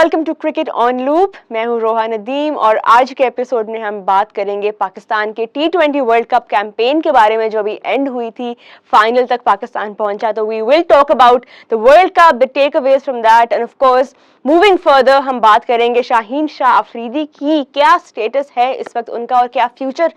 Welcome to cricket on loop. मैं हूं रोहा नदीम और आज के एपिसोड में हम बात करेंगे पाकिस्तान के T20 वर्ल्ड कप कैंपेन के बारे में जो अभी एंड हुई थी, फाइनल तक पाकिस्तान पहुंचा। तो we will talk about the world cup, the takeaways from that and of course moving further हम बात करेंगे शाहीन शाह अफरीदी की क्या स्टेटस है इस वक्त उनका और क्या फ्यूचर,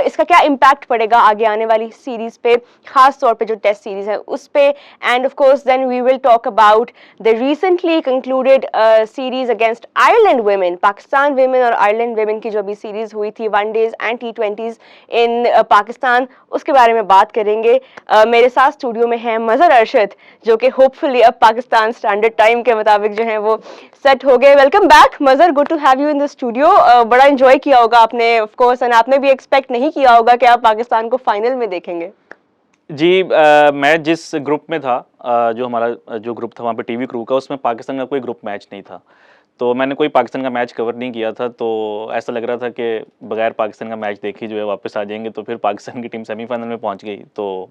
इसका क्या इम्पैक्ट पड़ेगा आगे आने वाली सीरीज पे, खास तौर पे जो टेस्ट सीरीज है उस पे। And of course then we will talk about the recently concluded series against Ireland women, Pakistan women और आयरलैंड वुमेन की जो अभी सीरीज हुई थी वनडेज एंड T20s इन पाकिस्तान, उसके बारे में बात करेंगे। मेरे साथ स्टूडियो में है मजहर अरशद जो कि होपफुली अब पाकिस्तान स्टैंडर्ड टाइम के मुताबिक जो है वो सेट हो गए। Welcome back Mazhar, good to have you in the studio. बड़ा एंजॉय किया होगा आपने ऑफ कोर्स, एंड आपने भी एक्सपेक्ट नहीं किया होगा कि आप पाकिस्तान को फाइनल में देखेंगे। जी मैं जिस ग्रुप में था, जो हमारा जो ग्रुप था वहाँ पे टीवी क्रू का, उसमें पाकिस्तान का कोई ग्रुप मैच नहीं था। तो मैंने कोई पाकिस्तान का मैच कवर नहीं किया था, तो ऐसा लग रहा था कि बगैर पाकिस्तान का मैच देखे जो है वापस आ जाएंगे। तो फिर पाकिस्तान की टीम सेमीफाइनल में पहुंच गई। तो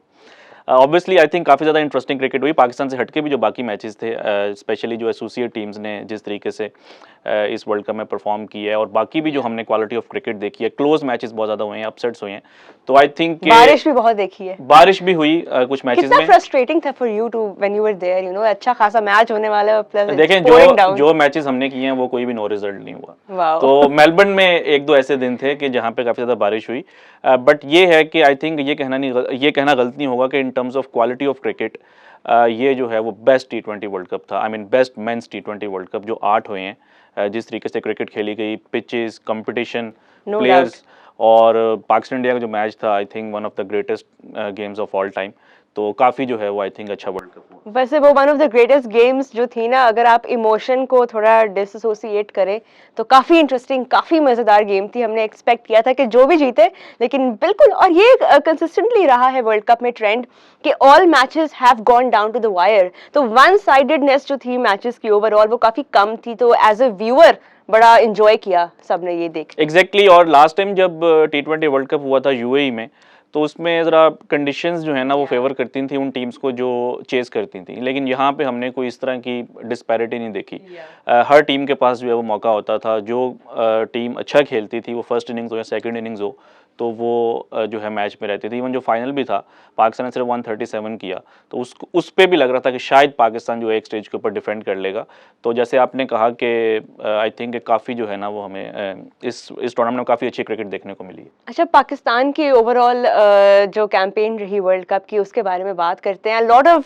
ऑब्वियसली आई थिंक काफ़ी ज़्यादा इंटरेस्टिंग क्रिकेट हुई। पाकिस्तान से हटके भी जो बाकी मैचेस थे, स्पेशली जो एसोसिएट टीम्स ने जिस तरीके से इस वर्ल्ड कप में परफॉर्म किया है, और बाकी भी जो हमने क्वालिटी ऑफ क्रिकेट देखी है, क्लोज मैचेस बहुत ज़्यादा हुए हैं, अपसेट्स हुए हैं। तो आई थिंक बारिश भी बहुत देखी है, बारिश भी हुई कुछ मैचेस में। कितना फ्रस्ट्रेटिंग था for you too when you were there, you know अच्छा खासा मैच होने वाला है, प्लस देखें जो मैचेस हमने किए हैं वो कोई भी नो रिजल्ट नहीं हुआ। तो मेलबर्न में एक दो ऐसे दिन थे कि जहाँ पे काफ़ी ज़्यादा बारिश हुई। बट ये है कि आई थिंक ये कहना गलत नहीं होगा कि in terms of quality of cricket ये जो है वो बेस्ट T20 वर्ल्ड कप था। I mean best mains T20 world cup जो 8 हुए हैं, जिस तरीके से क्रिकेट खेली गई, पिचेस, कंपटीशन, प्लेयर्स, और पाकिस्तान इंडिया का जो मैच था, I think one of the greatest games of all time. तो काफ़ी जो है वो आई थिंक अच्छा वर्ल्ड कप हुआ। वैसे वो one of the greatest games जो थी ना, अगर आप इमोशन को थोड़ा डिसोसिएट करें तो काफ़ी इंटरेस्टिंग, काफ़ी मज़ेदार गेम थी। हमने एक्सपेक्ट किया था कि जो भी जीते, लेकिन बिल्कुल, और ये कंसिस्टेंटली रहा है वर्ल्ड कप में ट्रेंड कि all matches have gone down to the wire. तो वन साइडेडनेस जो थी मैचेस की ओवरऑल वो काफ़ी कम थी। तो एज अ व्यूअर बड़ा इंजॉय किया सबने ये देख। एग्जैक्टली। और लास्ट टाइम जब T20 वर्ल्ड कप हुआ था यूएई में, तो उसमें ज़रा कंडीशंस जो है ना वो फेवर करती थी उन टीम्स को जो चेस करती थी। लेकिन यहाँ पे हमने कोई इस तरह की डिस्पैरिटी नहीं देखी। हर टीम के पास जो है वो मौका होता था। जो टीम अच्छा खेलती थी, वो फर्स्ट इनिंग्स हो या सेकंड इनिंग्स हो, तो वो जो है मैच में रहती थी। इवन जो फाइनल भी था, पाकिस्तान ने सिर्फ 137 किया, तो उस पर भी लग रहा था कि शायद पाकिस्तान जो है एक स्टेज के ऊपर डिफेंड कर लेगा। तो जैसे आपने कहा कि आई थिंक काफ़ी जो है ना वो हमें इस टूर्नामेंट में काफ़ी अच्छी क्रिकेट देखने को मिली है। अच्छा, पाकिस्तान की ओवरऑल जो कैंपेन रही वर्ल्ड कप की उसके बारे में बात करते हैं। Lot of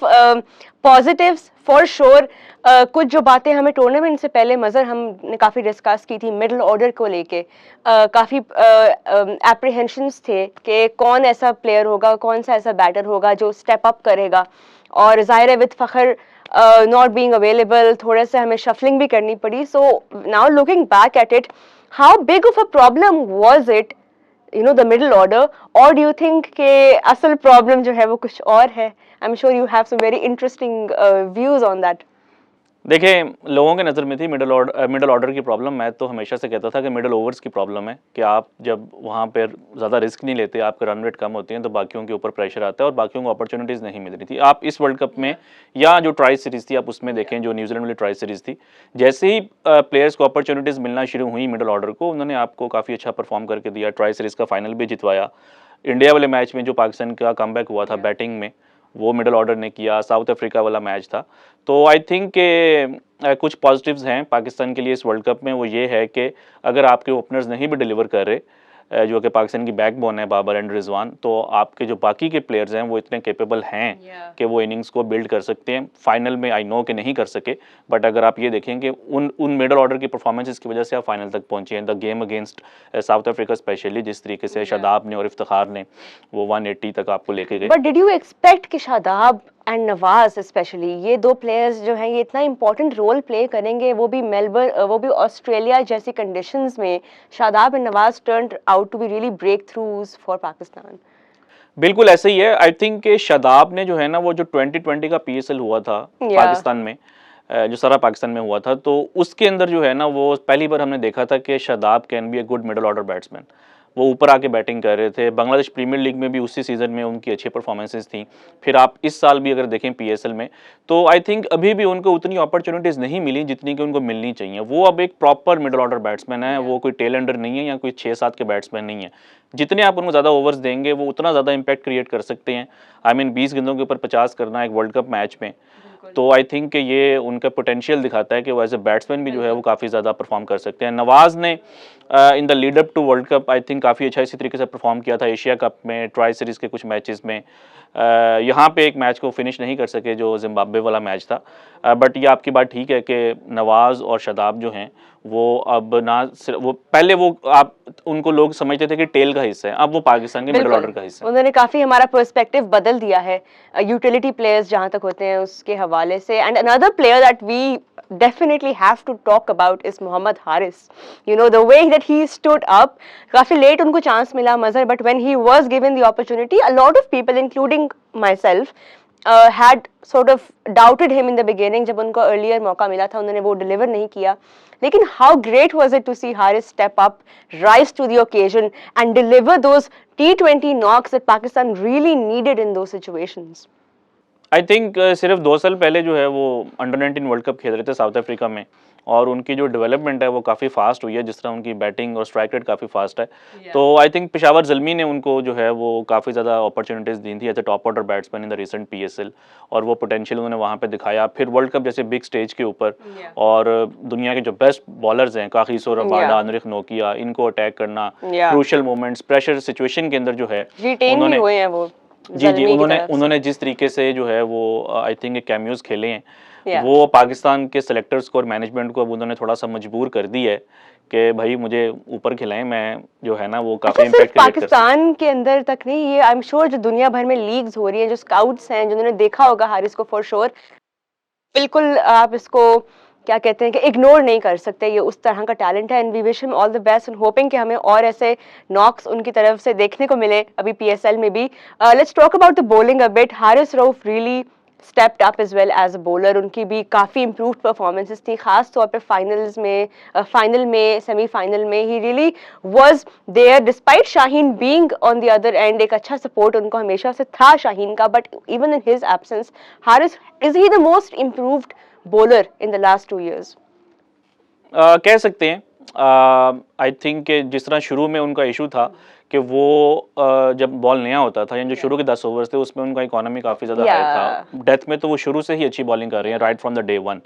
positives for sure. कुछ जो बातें हमें टूर्नामेंट से पहले मजर हमने काफ़ी डिस्कस की थी मिडिल ऑर्डर को लेके, काफ़ी एप्रीहेंशंस थे कि कौन ऐसा प्लेयर होगा, कौन सा ऐसा बैटर होगा जो स्टेप अप करेगा। और ज़ाहिर है with Fakhar not being available थोड़े से हमें शफलिंग भी करनी पड़ी। So now looking back at it, how big of a problem was it, you know, the middle order, or do you think के असल problem जो है वो कुछ और है? I'm sure you have some very interesting views on that. देखें, लोगों के नज़र में थी मिडल ऑर्डर की प्रॉब्लम। मैं तो हमेशा से कहता था कि मिडल ओवर्स की प्रॉब्लम है कि आप जब वहाँ पर ज़्यादा रिस्क नहीं लेते, आपके रन रेट कम होती हैं, तो बाकियों के ऊपर प्रेशर आता है और बाकियों को अपॉर्चुनिटीज़ नहीं मिल रही थी। आप इस वर्ल्ड कप में या जो ट्राई सीरीज़ थी आप उसमें देखें, जो न्यूजीलैंड वाली ट्राई सीरीज़ थी, जैसे ही प्लेयर्स को अपॉर्चुनिटीज़ मिलना शुरू हुई मिडल ऑर्डर को, उन्होंने आपको काफ़ी अच्छा परफॉर्म करके दिया। ट्राई सीरीज़ का फाइनल भी जितवाया। इंडिया वाले मैच में जो पाकिस्तान का कमबैक हुआ था बैटिंग में, वो मिडल ऑर्डर ने किया। साउथ अफ्रीका वाला मैच था। तो आई थिंक के कुछ पॉजिटिव्स हैं पाकिस्तान के लिए इस वर्ल्ड कप में। वो ये है कि अगर आपके ओपनर्स नहीं भी डिलीवर कर रहे, जो कि पाकिस्तान की बैकबोन है बाबर एंड रिजवान, तो आपके जो बाकी के प्लेयर्स हैं वो इतने कैपेबल हैं कि वो इनिंग्स को बिल्ड कर सकते हैं। फाइनल में आई नो कि नहीं कर सके, बट अगर आप ये देखें कि उन मिडल ऑर्डर की परफॉर्मेंसेस की वजह से आप फाइनल तक पहुंचे हैं। The game against south Africa specially, जिस तरीके से शादाब ने और इफ्तिखार ने वो 180 तक आपको लेके गए। बट डिड यू एक्सपेक्ट कि शादाब एंड नवाज स्पेशली ये दो प्लेयर्स जो हैं ये इतना इंपॉर्टेंट रोल प्ले करेंगे, वो भी ऑस्ट्रेलिया जैसी कंडीशंस में? Shadab and Nawaz turned out to be really breakthroughs for Pakistan. बिल्कुल ऐसे ही है। आई थिंक कि शादाब ने जो है ना वो जो 2020 का PSL हुआ था पाकिस्तान में, जो सारा पाकिस्तान में हुआ था, तो उसके अंदर जो है ना वो पहली बार हमने देखा था कि Shadab can be a good middle order batsman. वो ऊपर आके बैटिंग कर रहे थे। बांग्लादेश प्रीमियर लीग में भी उसी सीज़न में उनकी अच्छी परफॉर्मेंसेस थी। फिर आप इस साल भी अगर देखें पीएसएल में, तो आई थिंक अभी भी उनको उतनी अपॉर्चुनिटीज़ नहीं मिली जितनी कि उनको मिलनी चाहिए। वो अब एक प्रॉपर मिडल ऑर्डर बैट्समैन है, वो कोई टेल एंडर नहीं है या कोई 6-7 के बैट्समैन नहीं है। जितने आप उनको ज़्यादा ओवर्स देंगे वो उतना ज़्यादा इम्पैक्ट क्रिएट कर सकते हैं। आई मीन 20 गेंदों के ऊपर 50 करना एक वर्ल्ड कप मैच में, तो आई थिंक कि ये उनका पोटेंशियल दिखाता है कि वो एज ए बैट्समैन भी जो है वो काफ़ी ज़्यादा परफॉर्म कर सकते हैं। नवाज़ ने in the lead up to world cup I think काफ़ी अच्छा इसी तरीके से परफॉर्म किया था एशिया कप में, ट्राई सीरीज़ के कुछ मैचेस में। यहाँ पे एक मैच को फिनिश नहीं कर सके जो जिम्बाब्वे वाला मैच था। बट ये आपकी बात ठीक है कि नवाज़ और शादाब जो हैं वो अब ना सिर्फ वो पहले वो आप उनको लोग समझते थे कि टेल का हिस्सा है, अब वो पाकिस्तान के मिडिल ऑर्डर का हिस्सा है। उन्होंने काफी हमारा पर्सपेक्टिव बदल दिया है यूटिलिटी प्लेयर्स जहां तक होते हैं उसके हवाले से। And another player that we definitely have to talk about is Mohammad Haris. You know, the way that he stood up, काफी लेट उनको चांस मिला मजर, but when he was given the opportunity, a lot of people including myself had sort of doubted him in the beginning. जब उनको earlier मौका मिला था उन्होंने वो deliver नहीं किया, लेकिन how great was it to see Haris step up, rise to the occasion and deliver those T20 knocks that Pakistan really needed in those situations. I think सिर्फ 2 साल पहले जो है वो अंडर 19 वर्ल्ड कप खेल रहे थे साउथ अफ्रीका में, और उनकी जो डेवलपमेंट है वो काफ़ी फास्ट हुई है, जिस तरह उनकी बैटिंग और स्ट्राइक रेट काफ़ी फास्ट है। तो आई थिंक पेशावर ज़ल्मी ने उनको जो है वो काफ़ी ज़्यादा अपॉर्चुनिटीज़ दी थी as a top order batsman in the recent PSL, और वो पोटेंशियल उन्होंने वहाँ पे दिखाया। फिर वर्ल्ड कप जैसे बिग स्टेज के ऊपर और दुनिया के जो बेस्ट बॉलर्स हैं कागिसो रबाडा, अनरिक नोकिया, इनको अटैक करना, क्रूशियल मोमेंट्स, प्रेशर सिचुएशन के अंदर जो है उन्होंने हुए हैं वो जी उन्होंने जिस तरीके से जो है वो आई थिंक कैमियोज खेले हैं, वो पाकिस्तान के सेलेक्टर्स को और मैनेजमेंट को अब उन्होंने थोड़ा सा मजबूर कर दी है कि भाई मुझे ऊपर खिलाएं, मैं जो है ना वो काफी इम्पैक्ट क्रिएट कर पाकिस्तान के अंदर तक नहीं, ये आई एम श्योर जो दुनिया भर में लीग्स हो रही है, जो स्काउट्स हैं जिन्होंने देखा होगा हारिस को फॉर श्योर, बिल्कुल आप इसको क्या कहते हैं कि इग्नोर नहीं कर सकते, ये उस तरह का टैलेंट है। And we wish him all the best and hoping कि हमें और ऐसे नॉक्स उनकी तरफ से देखने को मिले अभी पीएसएल में भी। Let's talk about the bowling a bit. Haris Rauf really stepped up as well as a bowler. उनकी भी काफ़ी improved performances थी, खास तौर पे फाइनल्स में, फाइनल में, सेमीफाइनल में he really was there despite Shaheen being on the other end. एक अच्छा सपोर्ट उनको हमेशा से था शाहीन का, but even in his absence, Haris, is he the most improved bowler in the last 2 years? कह सकते हैं। आई थिंक जिस तरह शुरू में उनका इशू था कि वो जब बॉल नया होता था या जो शुरू के 10 ओवर्स थे उसमें उनका इकोनॉमी काफ़ी ज़्यादा हाई था। डेथ में तो वो शुरू से ही अच्छी बॉलिंग कर रहे हैं right from the day one.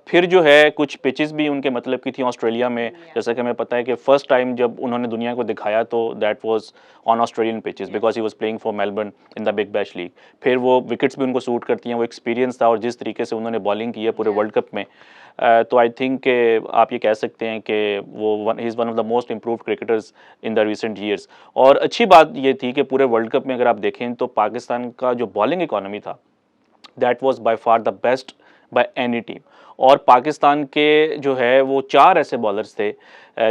फिर जो है कुछ पिचेस भी उनके मतलब की थी ऑस्ट्रेलिया में, जैसा कि हमें पता है कि फर्स्ट टाइम जब उन्होंने दुनिया को दिखाया तो that was on Australian pitches because he was playing for Melbourne in the big bash league. फिर वो विकेट्स भी उनको सूट करती हैं, वो एक्सपीरियंस था और जिस तरीके से उन्होंने बॉलिंग की है पूरे वर्ल्ड कप में, तो आई थिंक आप ये कह सकते हैं कि वो he is one of the most improved cricketers in the recent years. और अच्छी बात ये थी कि पूरे वर्ल्ड कप में अगर आप देखें तो पाकिस्तान का जो बॉलिंग इकोनॉमी था that was by far the best by any team. और पाकिस्तान के जो है वो 4 ऐसे बॉलर्स थे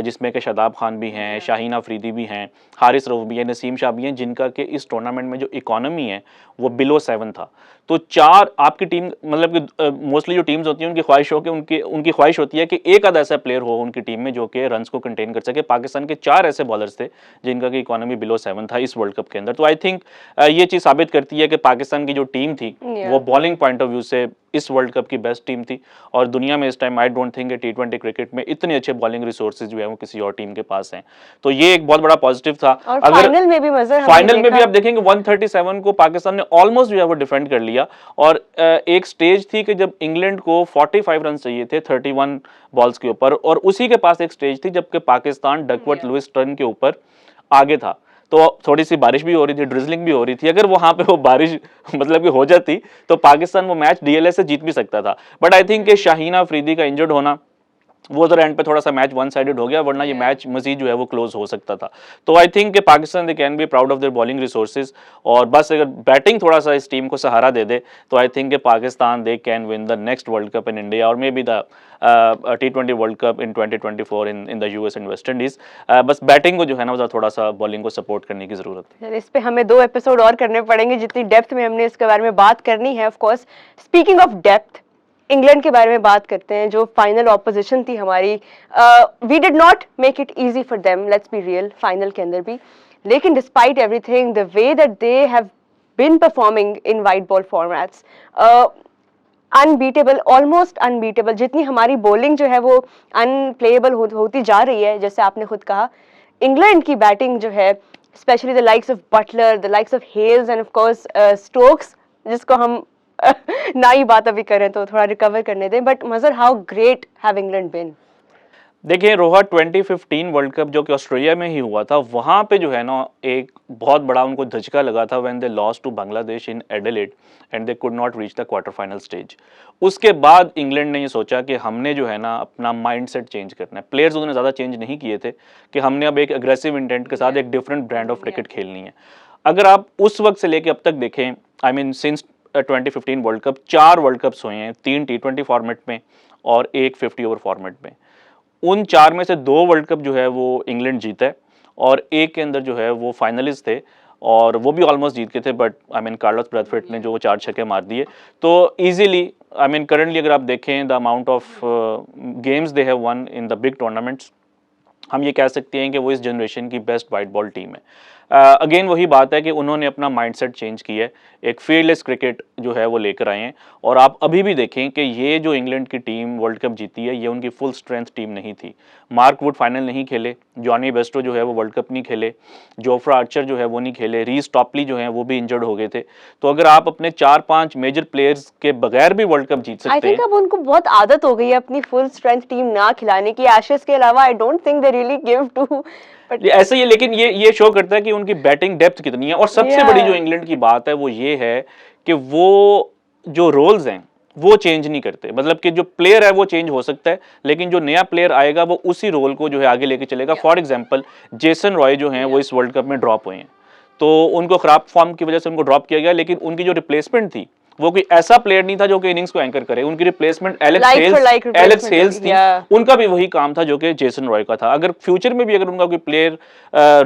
जिसमें कि शादाब खान भी हैं, शाहीन अफरीदी भी हैं, हारिस रऊफ भी हैं, नसीम शाह भी हैं, जिनका कि इस टूर्नामेंट में जो इकोनॉमी है वो बिलो 7 था। तो 4 आपकी टीम मतलब कि मोस्टली जो टीम्स होती हैं उनकी ख्वाहिश हो कि उनकी ख्वाहिश होती है कि एक आध ऐसा प्लेयर हो उनकी टीम में जो कि रन्स को कंटेन कर सके। पाकिस्तान के 4 ऐसे बॉलर्स थे जिनका कि इकोनॉमी बिलो 7 था इस वर्ल्ड कप के अंदर। तो आई थिंक ये चीज़ साबित करती है कि पाकिस्तान की जो टीम थी वो बॉलिंग पॉइंट ऑफ व्यू से इस वर्ल्ड कप की बेस्ट टीम थी। और दुनिया में इस time I don't think T20 cricket में इतने अच्छे बॉलिंग रिसोर्सेज जो है वो किसी और टीम के पास हैं। तो ये एक बहुत बड़ा पॉजिटिव था। और अगर फाइनल में भी मज़र, फाइनल में भी आप देखेंगे 137 को पाकिस्तान ने ऑलमोस्ट जो है वो डिफेंड कर लिया। और एक स्टेज थी कि जब इंग्लैंड को 45 रन चाहिए थे 31 बॉल्स के ऊपर, और उसी के पास एक स्टेज थी जबकि पाकिस्तान डकवर्थ लुइस टर्न के ऊपर आगे था। तो थोड़ी सी बारिश भी हो रही थी, ड्रिजलिंग भी हो रही थी। अगर वहां पे वो बारिश मतलब कि हो जाती तो पाकिस्तान वो मैच डीएलएस से जीत भी सकता था। बट आई थिंक कि शाहीन अफरीदी का इंजर्ड होना वो तो एंड पे थोड़ा सा मैच वन साइडेड हो गया, वरना ये मैच मजीद जो है वो क्लोज हो सकता था। तो आई थिंक कि Pakistan they can be proud of their bowling resources, और बस अगर बैटिंग थोड़ा सा इस टीम को सहारा दे दे तो आई थिंक कि Pakistan they can win the next world cup in India और may be the T20 world cup in 2024 in the US and West Indies. बस बैटिंग को जो है ना थोड़ा सा बॉलिंग को सपोर्ट करने की जरूरत है। इस पे हमें 2 एपिसोड और करने पड़ेंगे जितनी डेप्थ में हमने इसके बारे में बात करनी है। Of course speaking of depth, England के बारे में बात करते हैं, जो फाइनल ऑपोजिशन थी हमारी, we did not make it easy for them, let's be real, final के अंदर भी। लेकिन despite everything, the way that they have been performing in white ball formats, unbeatable, almost unbeatable. जितनी हमारी बॉलिंग जो है वो अनप्लेएबल होती जा रही है, जैसे आपने खुद कहा, इंग्लैंड की बैटिंग जो है, specially the likes of Buttler, the likes of Hales and of course Stokes, जिसको हम ना ही बात अभी करें तो थोड़ा रिकवर करने दें, बट मजर हाउ ग्रेट हैव इंग्लैंड बिन। देखिए रोहा, 2015 वर्ल्ड कप जो कि ऑस्ट्रेलिया में ही हुआ था, वहाँ पे जो है ना एक बहुत बड़ा उनको धचका लगा था when they lost to Bangladesh in Adelaide and they could not reach the quarter final stage. उसके बाद इंग्लैंड ने ये सोचा कि हमने जो है ना अपना माइंडसेट चेंज करना है। प्लेयर्स उन्होंने ज़्यादा चेंज नहीं किए थे कि हमने अब एक अग्रेसिव इंटेंट के साथ एक डिफरेंट ब्रांड ऑफ क्रिकेट खेलनी है। अगर आप उस वक्त से लेके अब तक देखें, I mean since 2015 world cup, 4 world cups हुए हैं, 3 T20 फॉर्मेट में और 1 50 ओवर फॉर्मेट में। उन 4 में से 2 वर्ल्ड कप जो है वो इंग्लैंड जीता है और एक के अंदर जो है वो फाइनलिस्ट थे और वो भी ऑलमोस्ट जीत के थे, but I mean Carlos Brathwaite ने जो 4 छक्के मार दिए। तो इजीली, आई मीन करंटली अगर आप देखें the amount of games they have one in the big tournaments, हम ये कह सकते हैं कि वो इस जनरेशन की बेस्ट वाइट बॉल टीम है। अगेन वही बात है कि उन्होंने अपना माइंडसेट चेंज किया है, एक फील्डलेस क्रिकेट जो है वो लेकर आए हैं। और आप अभी भी देखें कि ये जो इंग्लैंड की टीम वर्ल्ड कप जीती है, ये उनकी फुल स्ट्रेंथ टीम नहीं थी। मार्क वुड फाइनल नहीं खेले, जॉनी बेस्टो जो है वो वर्ल्ड कप नहीं खेले, जोफ्रा आर्चर जो है वो नहीं खेले, रीस टॉपली जो है वो भी इंजर्ड हो गए थे। तो अगर आप अपने 4-5 मेजर प्लेयर्स के बगैर भी वर्ल्ड कप जीत आई सकते हैं, थिंक अब उनको बहुत आदत हो गई है अपनी फुल स्ट्रेंथ टीम ना खिलाने की। एशेस के अलावा I don't think they really give two, but ये ऐसे ही है, लेकिन ये शो करता है कि उनकी बैटिंग डेप्थ कितनी है। और सबसे Yeah. बड़ी जो इंग्लैंड की बात है वो ये है कि वो जो रोल्स हैं वो चेंज नहीं करते। मतलब कि जो प्लेयर है वो चेंज हो सकता है, लेकिन जो नया प्लेयर आएगा वो उसी रोल को जो है आगे लेके चलेगा। फॉर एग्जांपल जेसन रॉय जो हैं वो इस वर्ल्ड कप में ड्रॉप हुए हैं, तो उनको खराब फॉर्म की वजह से उनको ड्रॉप किया गया, लेकिन उनकी जो रिप्लेसमेंट थी वो कोई ऐसा प्लेयर नहीं था जो कि इनिंग्स को एंकर करे। उनकी रिप्लेसमेंट एलेक्स हेल्स थी, उनका भी वही काम था जो कि जेसन रॉय का था। अगर फ्यूचर में भी अगर उनका कोई प्लेयर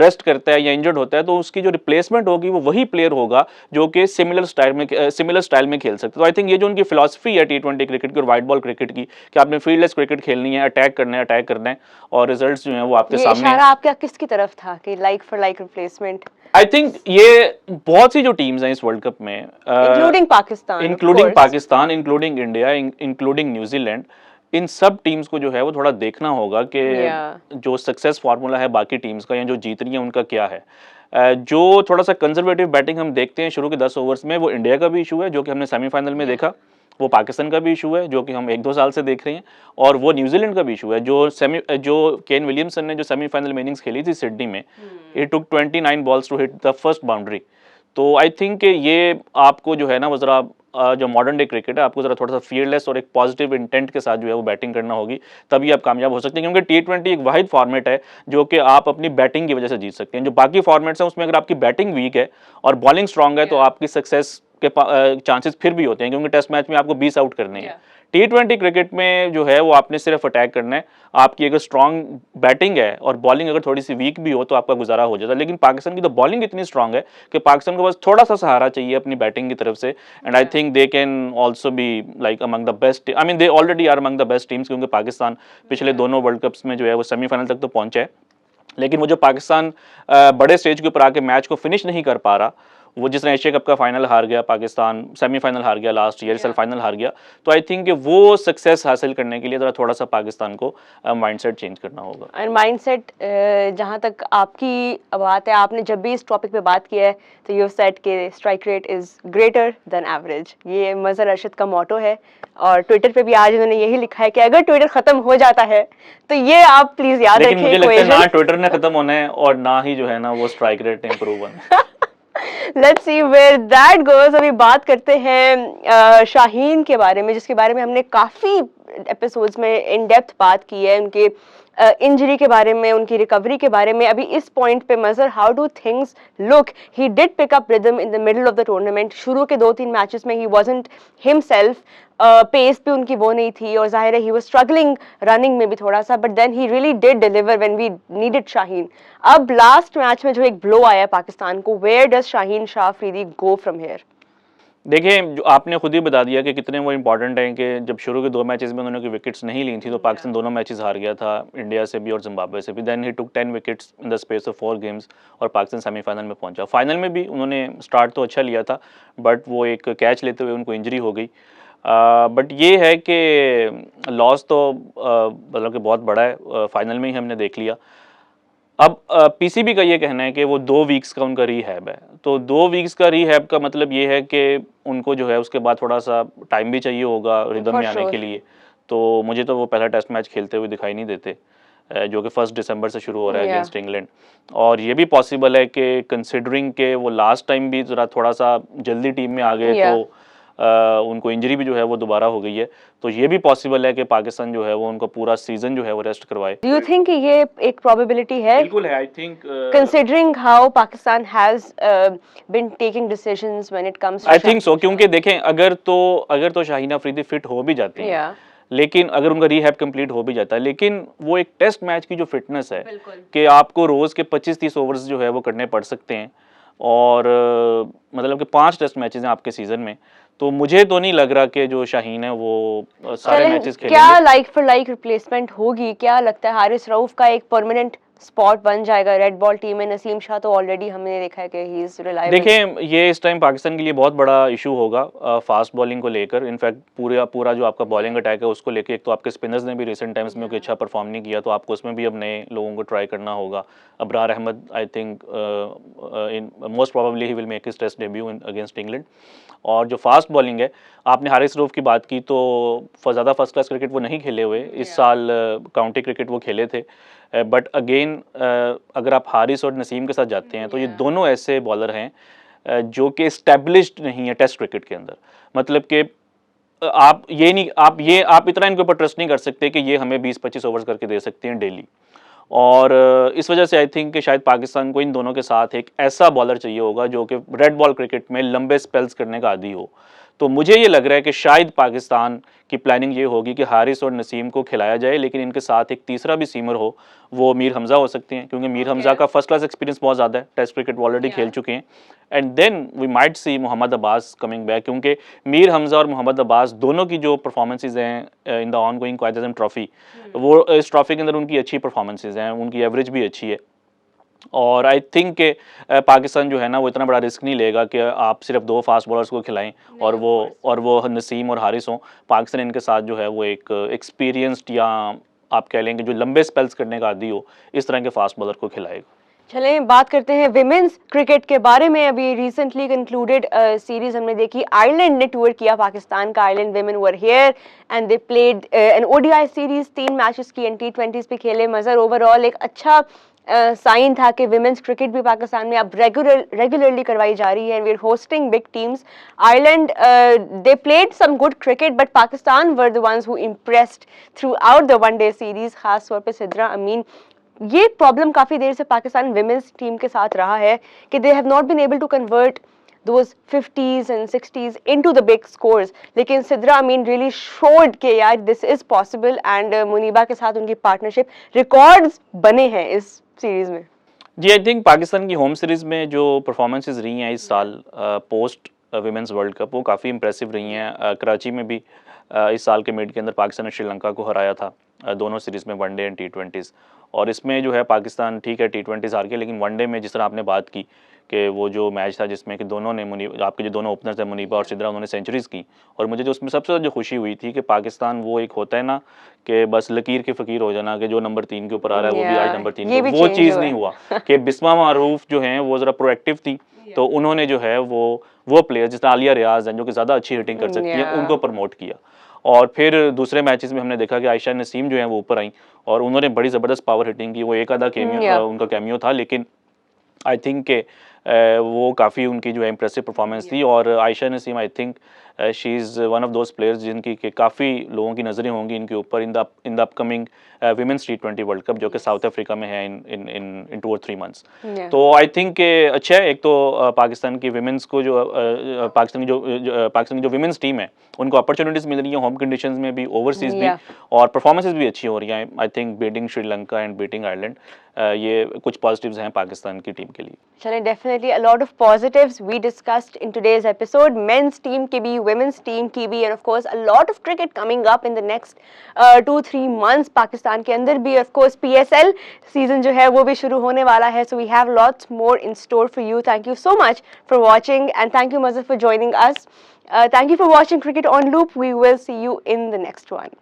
रेस्ट करता है या इंजर्ड होता है, तो उसकी जो रिप्लेसमेंट होगी वो वही प्लेयर होगा जो कि सिमिलर स्टाइल में खेल सकते। तो आई थिंक ये जो उनकी फिलॉसफी है T20 क्रिकेट की और वाइट बॉल क्रिकेट की, कि आपने फील्डलेस क्रिकेट खेलनी है, अटैक करना है और रिजल्ट्स जो हैं वो आपके सामने। इशारा आपका किसकी तरफ था कि like for like replacement? I think ये बहुत सी जो टीम्स हैं इस वर्ल्ड कप में, including Pakistan, including India, including New Zealand, इन सब टीम्स को जो है वो थोड़ा देखना होगा कि जो सक्सेस फार्मूला है बाकी टीम्स का या जो जीत रही है उनका क्या है। जो थोड़ा सा कंजर्वेटिव बैटिंग हम देखते हैं शुरू के 10 ओवर्स में, वो इंडिया का भी इशू है जो कि हमने सेमीफाइनल में देखा, वो पाकिस्तान का भी इशू है जो कि हम 1-2 साल से देख रहे हैं, और वो न्यूजीलैंड का भी इशू है जो केन विलियमसन ने जो सेमीफाइनल में इनिंग्स खेली थी सिडनी में, it took 29 balls to hit the first boundary. तो आई थिंक ये आपको जो है ना वो जरा जो मॉडर्न डे क्रिकेट है, आपको जरा थोड़ा सा फियरलेस और एक पॉजिटिव इंटेंट के साथ जो है वो बैटिंग करना होगी, तभी आप कामयाब हो सकते हैं। क्योंकि T20 एक वाहिद फॉर्मेट है जो कि आप अपनी बैटिंग की वजह से जीत सकते हैं। जो बाकी फॉर्मेट्स हैं उसमें अगर आपकी बैटिंग वीक है और बॉलिंग स्ट्रांग है तो आपकी सक्सेस के चांसेस फिर भी होते हैं, क्योंकि टेस्ट मैच में आपको 20 आउट करने हैं। T20 क्रिकेट में जो है वो आपने सिर्फ अटैक करना है। आपकी अगर स्ट्रांग बैटिंग है और बॉलिंग अगर थोड़ी सी वीक भी हो तो आपका गुजारा हो जाता है। लेकिन पाकिस्तान की तो बॉलिंग इतनी स्ट्रांग है कि पाकिस्तान को बस थोड़ा सा सहारा चाहिए अपनी बैटिंग की तरफ से, and I think they can also be like among the best, I mean they already are among the best teams, क्योंकि पाकिस्तान पिछले दोनों वर्ल्ड कप्स में जो है वो सेमीफाइनल तक तो पहुंचा है। लेकिन वो जो पाकिस्तान बड़े स्टेज के ऊपर आके मैच को फिनिश नहीं कर पा रहा, वो जिस तरह एशिया कप का फाइनल हार गया पाकिस्तान, सेमीफाइनल हार गया लास्ट ईयर, सेल फाइनल हार गया, तो आई थिंक वो सक्सेस हासिल करने के लिए जरा थोड़ा सा पाकिस्तान को माइंडसेट चेंज करना होगा। और माइंडसेट, जहाँ तक आपकी बात है, आपने जब भी इस टॉपिक पे बात किया है तो यू सेड कि strike rate is greater than average. ये मजहर अरशद का मोटो है और ट्विटर पे भी आज उन्होंने यही लिखा है कि अगर ट्विटर खत्म हो जाता है तो ये आप प्लीज याद रखें। मुझे लगता है ना ट्विटर ने खत्म होना है और ना ही जो है ना वो स्ट्राइक रेट इंप्रूव होना है। Let's see where that goes। अभी बात करते हैं शाहीन के बारे में, जिसके बारे में हमने काफी एपिसोड्स में इन डेप्थ बात की है, उनके इंजरी के बारे में, उनकी रिकवरी के बारे में। अभी इस पॉइंट पे Mazhar, how do things look? He did pick up rhythm in the middle of the tournament. शुरू के 2-3 मैचेस में ही वाजंट हिमसेल्फ, पेस पे उनकी वो नहीं थी और जाहिर है ही वाज स्ट्रगलिंग रनिंग में भी थोड़ा सा, but then he really did deliver when we needed Shaheen. अब लास्ट मैच में जो एक ब्लो आया पाकिस्तान को, where does Shaheen Shah Afridi go from here? देखिए, जो आपने खुद ही बता दिया कि कितने वो इम्पोर्टेंट हैं कि जब शुरू के 2 मैचेस में उन्होंने कोई विकेट्स नहीं ली थी, तो पाकिस्तान दोनों मैचेस हार गया था, इंडिया से भी और ज़िम्बाब्वे से भी। देन ही टूक 10 wickets in the space of 4 games और पाकिस्तान सेमीफाइनल में पहुंचा। फाइनल में भी उन्होंने स्टार्ट तो अच्छा लिया था, बट वो एक कैच लेते हुए उनको इंजरी हो गई। बट ये है कि लॉस तो मतलब कि बहुत बड़ा है, फाइनल में ही हमने देख लिया। अब पीसीबी का ये कहना है कि वो 2 वीक्स का उनका रीहैब है। तो 2 वीक्स का रीहैब का मतलब ये है कि उनको जो है उसके बाद थोड़ा-सा टाइम भी चाहिए होगा रिदम फॉर में आने के श्योर। लिए। तो मुझे तो वो पहला टेस्ट मैच खेलते हुए दिखाई नहीं देते, जो कि 1 दिसंबर से शुरू हो रहा है या अगेंस्ट इंग्लैंड। और ये भी पॉसिबल है कि कंसिडरिंग के वो लास्ट टाइम भी ज़रा थोड़ा-सा जल्दी टीम में आ गए, या तो उनको इंजरी भी जो है वो दोबारा हो गई है। तो ये भी पॉसिबल है कि पाकिस्तान जो है वो उनका पूरा सीज़न जो है वो रेस्ट करवाए। डू यू थिंक ये एक प्रोबेबिलिटी है, बिल्कुल है, I think considering how Pakistan has been taking decisions when it comes to I think so, क्योंकि देखें अगर तो शाहीन अफरीदी फिट हो भी जाते हैं, या लेकिन अगर उनका रीहैब कंप्लीट हो भी जाता है, लेकिन वो एक टेस्ट मैच की जो फिटनेस है बिल्कुल। कि आपको रोज के 25-30 ओवर्स जो है वो करने पड़ सकते हैं, और मतलब कि 5 टेस्ट मैचेस हैं आपके सीजन में, तो मुझे तो नहीं लग रहा कि जो शाहीन है वो सारे चलें, मैचेस क्या खेलेंगे। लाइक फॉर लाइक रिप्लेसमेंट होगी? क्या लगता है हारिस रऊफ का एक परमानेंट स्पॉट बन जाएगा रेड बॉल टीम में? नसीम शाह तो ऑलरेडी हमने देखा है कि ही इज रिलायबल। देखें, ये इस टाइम पाकिस्तान के लिए बहुत बड़ा इशू होगा फास्ट बॉलिंग को लेकर। इनफैक्ट पूरा पूरा जो आपका बॉलिंग अटैक है उसको लेकर, एक तो आपके स्पिनर्स ने भी रिसेंट टाइम्स में कोई अच्छा परफॉर्म नहीं किया, तो आपको उसमें भी अब नए लोगों को ट्राई करना होगा। Abrar Ahmed, I think in most probably he will make his test debut against England. और जो फास्ट बॉलिंग है, आपने हारिस रऊफ की बात की, तो ज़्यादा फर्स्ट क्लास क्रिकेट वो नहीं खेले हुए इस साल, काउंटी क्रिकेट वो खेले थे। बट अगेन अगर आप हारिस और नसीम के साथ जाते हैं, तो ये दोनों ऐसे बॉलर हैं जो कि इस्टेब्लिश्ड नहीं है टेस्ट क्रिकेट के अंदर। मतलब कि आप ये नहीं, आप इतना इनके ऊपर ट्रस्ट नहीं कर सकते कि ये हमें 20-25 ओवर्स करके दे सकते हैं डेली। और इस वजह से आई थिंक कि शायद पाकिस्तान को इन दोनों के साथ एक ऐसा बॉलर चाहिए होगा जो कि रेड बॉल क्रिकेट में लंबे स्पेल्स करने का आदी हो। तो मुझे ये लग रहा है कि शायद पाकिस्तान की प्लानिंग ये होगी कि हारिस और नसीम को खिलाया जाए, लेकिन इनके साथ एक तीसरा भी सीमर हो, वो मीर हमज़ा हो सकते हैं, क्योंकि मीर हमज़ा का फर्स्ट क्लास एक्सपीरियंस बहुत ज़्यादा है, टेस्ट क्रिकेट वो ऑलरेडी खेल चुके हैं। And then we might see Mohammad Abbas coming back, क्योंकि मीर हमज़ा और मोहम्मद अब्बास दोनों की जो परफॉर्मेंसेज हैं in the ongoing Quaid Azam Trophy, वो इस ट्रॉफी के अंदर उनकी अच्छी परफॉर्मेंसेज हैं, उनकी एवरेज भी अच्छी है। और आई थिंक कि पाकिस्तान जो है ना वो इतना बड़ा रिस्क नहीं लेगा कि आप सिर्फ 2 फास्ट बॉलर्स को खिलाएं और वो नसीम और हारिस हों। पाकिस्तान इनके साथ जो है वो एक एक्सपीरियंस्ड, या आप कह लेंगे जो लंबे स्पेल्स करने का आदी हो, इस तरह के फास्ट बॉलर को खिलाएगा। चलें, बात करते हैं विमेंस क्रिकेट के बारे में। अभी रिसेंटली कंक्लूडेड सीरीज हमने देखी, आयरलैंड ने टूर किया पाकिस्तान का। Ireland women were here and they played an ODI series, 3 matches की, T20s भी खेले। मजर ओवरऑल एक अच्छा साइन था कि विमेंस क्रिकेट भी पाकिस्तान में अब रेगुलरली करवाई जा रही है, and we are hosting big teams. Ireland they played some good cricket, but Pakistan were the ones who impressed throughout the one day series, खास तौर पे सिद्रा अमीन। ये प्रॉब्लम काफी देर से पाकिस्तान विमेंस टीम के साथ रहा है कि they have not been able to convert those 50s and 60s into the big scores, लेकिन सिद्रा अमीन really showed कि यार this is possible, and Muniba के साथ उनकी पार्टनरशिप, रिकॉर्ड्स बने हैं इस सीरीज में। जी, आई थिंक पाकिस्तान की होम सीरीज़ में जो परफॉर्मेंसेस रही हैं इस साल पोस्ट विमेंस वर्ल्ड कप, वो काफ़ी इंप्रेसिव रही हैं। कराची में भी इस साल के मिड के अंदर पाकिस्तान ने श्रीलंका को हराया था, दोनों सीरीज़ में, वनडे एंड T20s। और इसमें जो है पाकिस्तान ठीक है T20s हार गया, लेकिन वनडे में जिस तरह आपने बात की कि वो जो मैच था जिसमें कि दोनों ने आपके जो दोनों ओपनर्स थे मुनीबा और सिद्रा, उन्होंने सेंचुरीज़ की। और मुझे जो उसमें सबसे ज़्यादा जो खुशी हुई थी कि पाकिस्तान, वो एक होता है ना कि बस लकीर के फ़कीर हो जाना, कि जो नंबर 3 के ऊपर आ रहा है वो भी आज नंबर 3 ये पे, भी वो change चीज़ हुआ नहीं है। हुआ कि बिस्मा मारूफ जो हैं वो ज़रा प्रोएक्टिव थी, तो उन्होंने जो है वो प्लेयर जिस तरह आलिया रियाज हैं जो कि ज़्यादा अच्छी हिटिंग कर सकती हैं, उनको प्रमोट किया। और फिर दूसरे मैचेस में हमने देखा कि आयशा नसीम जो है वो ऊपर आई और उन्होंने बड़ी ज़बरदस्त पावर हिटिंग की। वो एक आधा उनका कैमियो था, लेकिन आई थिंक के वो काफ़ी उनकी जो है इंप्रेसिव परफॉर्मेंस थी। और Ayesha Naseem I think she is one of those players जिनकी कि काफ़ी लोगों की नज़रें होंगी इनके ऊपर in the upcoming women's T20 world cup जो कि साउथ अफ्रीका में है इन 2 or 3 months। Yeah. तो आई थिंक अच्छा है, एक तो पाकिस्तान की विमेंस को पाकिस्तान की जो विमेंस टीम है उनको अपॉर्चुनिटीज़ मिल रही हैं होम कंडीशंस में भी, ओवरसीज़ भी, Yeah. और परफॉर्मेंसेस भी अच्छी हो रही हैं। I think beating Sri Lanka and beating Ireland, ये कुछ पॉजिटिव्स हैं पाकिस्तान की टीम के लिए। चलें, definitely a lot of positives we discussed in today's episode, men's team की भी, वुमेन्स टीम की भी, and of course a lot of cricket coming up in the next 2-3 months. Pakistan के अंदर भी ऑफ कोर्स PSL सीजन जो है वो भी शुरू होने वाला है, so we have lots more in store for you. Thank you so much for watching and thank you Mazhar for joining us. Thank you for watching Cricket on Loop. We will see you in the next one.